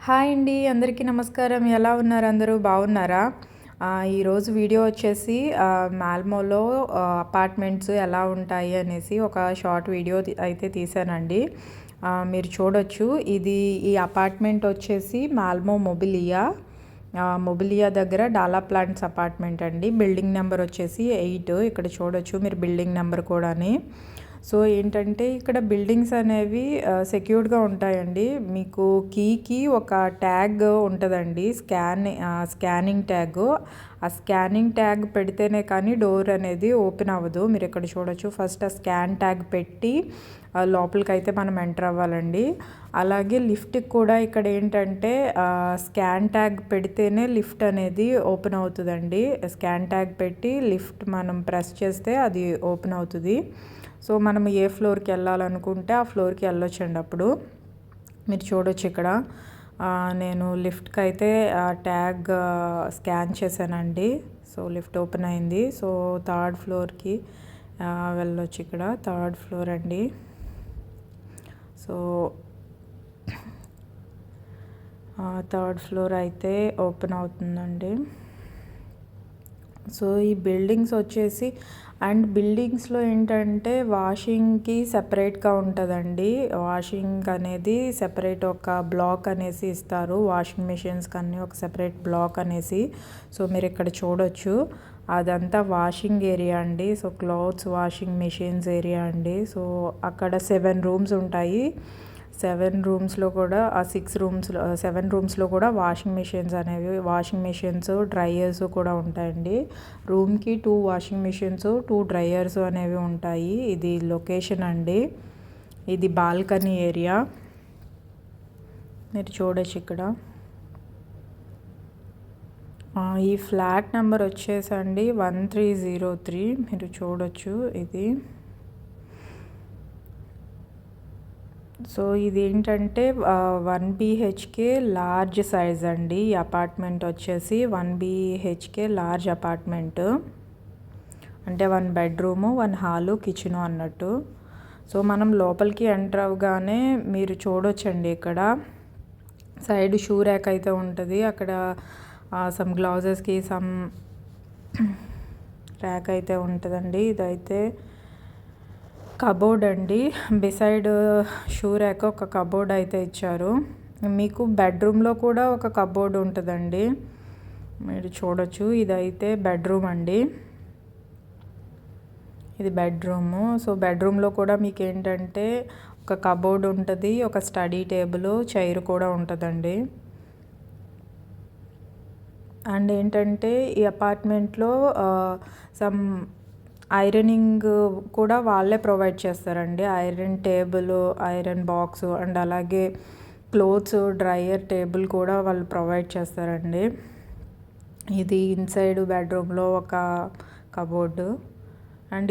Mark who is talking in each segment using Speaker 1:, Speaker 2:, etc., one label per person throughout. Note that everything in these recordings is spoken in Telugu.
Speaker 1: హాయ్ అండి. అందరికీ నమస్కారం. ఎలా ఉన్నారు? అందరూ బాగున్నారా? ఈరోజు వీడియో వచ్చేసి మాల్మోలో అపార్ట్మెంట్స్ ఎలా ఉంటాయి అనేసి ఒక షార్ట్ వీడియో అయితే తీశానండి. మీరు చూడొచ్చు. ఈ అపార్ట్మెంట్ వచ్చేసి మాల్మో మొబిలియా దగ్గర డాలా ప్లాంట్స్ అపార్ట్మెంట్ అండి. బిల్డింగ్ నెంబర్ వచ్చేసి 8. ఇక్కడ చూడొచ్చు మీరు బిల్డింగ్ నెంబర్ కూడాని. సో ఏంటంటే ఇక్కడ బిల్డింగ్స్ అనేవి సెక్యూర్డ్గా ఉంటాయండి. మీకు కీకి ఒక ట్యాగ్ ఉంటుందండి, స్కానింగ్ ట్యాగ్. ఆ స్కానింగ్ ట్యాగ్ పెడితేనే కానీ డోర్ అనేది ఓపెన్ అవ్వదు. మీరు ఇక్కడ చూడొచ్చు. ఫస్ట్ ఆ స్కాన్ ట్యాగ్ పెట్టి లోపలికైతే మనం ఎంటర్ అవ్వాలండి. అలాగే లిఫ్ట్కి కూడా ఇక్కడ ఏంటంటే స్కాన్ ట్యాగ్ పెడితేనే లిఫ్ట్ అనేది ఓపెన్ అవుతుందండి. స్కాన్ ట్యాగ్ పెట్టి లిఫ్ట్ మనం ప్రెస్ చేస్తే అది ఓపెన్ అవుతుంది. సో మనం ఏ ఫ్లోర్కి వెళ్ళాలనుకుంటే ఆ ఫ్లోర్కి వెళ్ళొచ్చండి. అప్పుడు మీరు చూడొచ్చు ఇక్కడ నేను లిఫ్ట్కి అయితే ట్యాగ్ స్కాన్ చేశానండి. సో లిఫ్ట్ ఓపెన్ అయింది. సో 3rd ఫ్లోర్కి వెళ్ళొచ్చు. ఇక్కడ 3rd ఫ్లోర్ అండి. సో 3rd ఫ్లోర్ అయితే ఓపెన్ అవుతుందండి. సో ఈ బిల్డింగ్స్ వచ్చేసి బిల్డింగ్స్లో ఏంటంటే వాషింగ్కి సెపరేట్గా ఉంటుందండి. వాషింగ్ అనేది సెపరేట్ ఒక బ్లాక్ అనేసి ఇస్తారు. వాషింగ్ మిషన్స్కి అన్నీ ఒక సెపరేట్ బ్లాక్ అనేసి. సో మీరు ఇక్కడ చూడొచ్చు. అదంతా వాషింగ్ ఏరియా అండి. So clothes washing machines area అండి. సో అక్కడ 7 రూమ్స్ ఉంటాయి. 7 రూమ్స్లో కూడా 7 రూమ్స్లో కూడా వాషింగ్ మిషన్స్ డ్రైయర్స్ కూడా ఉంటాయండి. రూమ్కి 2 వాషింగ్ మిషన్స్ 2 డ్రైయర్స్ అనేవి ఉంటాయి. ఇది లొకేషన్ అండి. ఇది బాల్కనీ ఏరియా. మీరు చూడొచ్చు ఇక్కడ. ఈ ఫ్లాట్ నెంబర్ వచ్చేసండి 1303. మీరు చూడొచ్చు ఇది. సో ఇది ఏంటంటే 1 BHK లార్జ్ సైజ్ అండి. ఈ అపార్ట్మెంట్ వచ్చేసి 1 BHK లార్జ్ అపార్ట్మెంట్. అంటే 1 బెడ్రూము 1 హాలు కిచెను అన్నట్టు. సో మనం లోపలికి ఎంటర్ అవ్వగానే మీరు చూడొచ్చండి. ఇక్కడ సైడ్ షూ ర్యాక్ అయితే ఉంటుంది. అక్కడ సమ్ గ్లౌజెస్కి సమ్ ర్యాక్ అయితే ఉంటుందండి. ఇదైతే కబోర్డ్ అండి. బిసైడ్ షూ ర్యాక్ ఒక కబోర్డ్ అయితే ఇచ్చారు. మీకు బెడ్రూమ్లో కూడా ఒక కబోర్డ్ ఉంటుందండి. మీరు చూడొచ్చు. ఇదైతే బెడ్రూమ్ అండి. ఇది బెడ్రూము. సో బెడ్రూమ్లో కూడా మీకు ఏంటంటే ఒక కబోర్డ్ ఉంటుంది, ఒక స్టడీ టేబుల్, చైర్ కూడా ఉంటుందండి. ఏంటంటే ఈ అపార్ట్మెంట్లో సమ్ ఐరనింగ్ కూడా వాళ్ళే ప్రొవైడ్ చేస్తారండి. ఐరన్ టేబుల్, ఐరన్ బాక్స్ అలాగే క్లోత్స్ డ్రైయర్ టేబుల్ కూడా వాళ్ళు ప్రొవైడ్ చేస్తారండి. ఇది ఇన్సైడ్ బెడ్రూమ్లో ఒక కబోర్డు.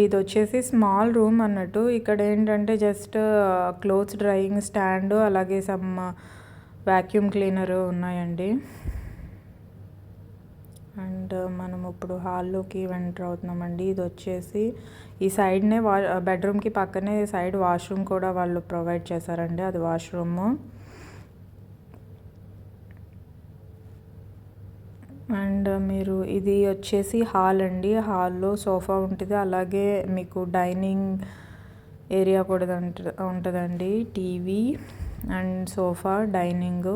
Speaker 1: ఇది వచ్చేసి స్మాల్ రూమ్ అన్నట్టు. ఇక్కడ ఏంటంటే జస్ట్ క్లోత్స్ డ్రైయింగ్ స్టాండ్ అలాగే సమ్ వ్యాక్యూమ్ క్లీనర్ ఉన్నాయండి. మనం ఇప్పుడు హాల్లోకి ఎంటర్ అవుతున్నామండి. ఇది వచ్చేసి ఈ సైడ్నే బెడ్రూమ్కి పక్కనే సైడ్ వాష్రూమ్ కూడా వాళ్ళు ప్రొవైడ్ చేశారండి. అది వాష్రూమ్. మీరు ఇది వచ్చేసి హాల్ అండి. హాల్లో సోఫా ఉంటుంది. అలాగే మీకు డైనింగ్ ఏరియా కూడా ఉంటుందండి. TV sofa, dining.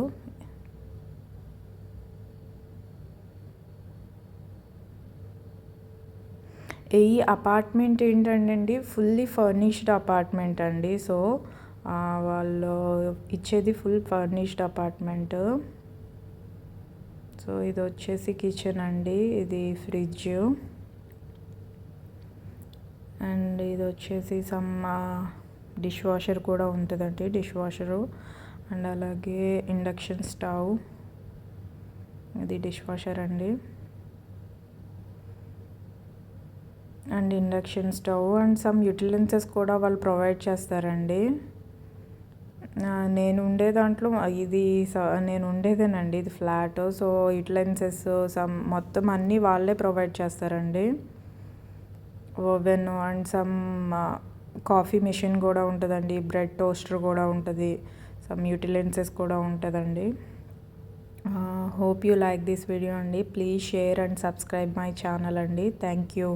Speaker 1: ఈ అపార్ట్మెంట్ ఏంటంటే ఫుల్లీ ఫర్నిష్డ్ అపార్ట్మెంట్ అండి. సో వాళ్ళు ఇచ్చేది ఫుల్ ఫర్నిష్డ్ అపార్ట్మెంట్. సో ఇది వచ్చేసి కిచెన్ అండి. ఇది ఫ్రిడ్జ్. ఇది వచ్చేసి సమ్ డిష్ వాషర్ కూడా ఉంటుందండి. డిష్ వాషరు అలాగే ఇండక్షన్ స్టవ్. ఇది డిష్ వాషర్ అండి. ఇండక్షన్ స్టవ్ సమ్ యుటిలెన్సెస్ కూడా వాళ్ళు ప్రొవైడ్ చేస్తారండి. నేను ఉండేదేనండి. ఇది ఫ్లాట్. సో యుటిలెన్సెస్ మొత్తం అన్నీ వాళ్ళే ప్రొవైడ్ చేస్తారండి. ఓవెన్ సమ్ కాఫీ మెషిన్ కూడా ఉంటుందండి. బ్రెడ్ టోస్టర్ కూడా ఉంటుంది. సమ్ యుటిలెన్సెస్ కూడా ఉంటుందండి. Hope you like this video అండి. Please share and subscribe my channel అండి. Thank you.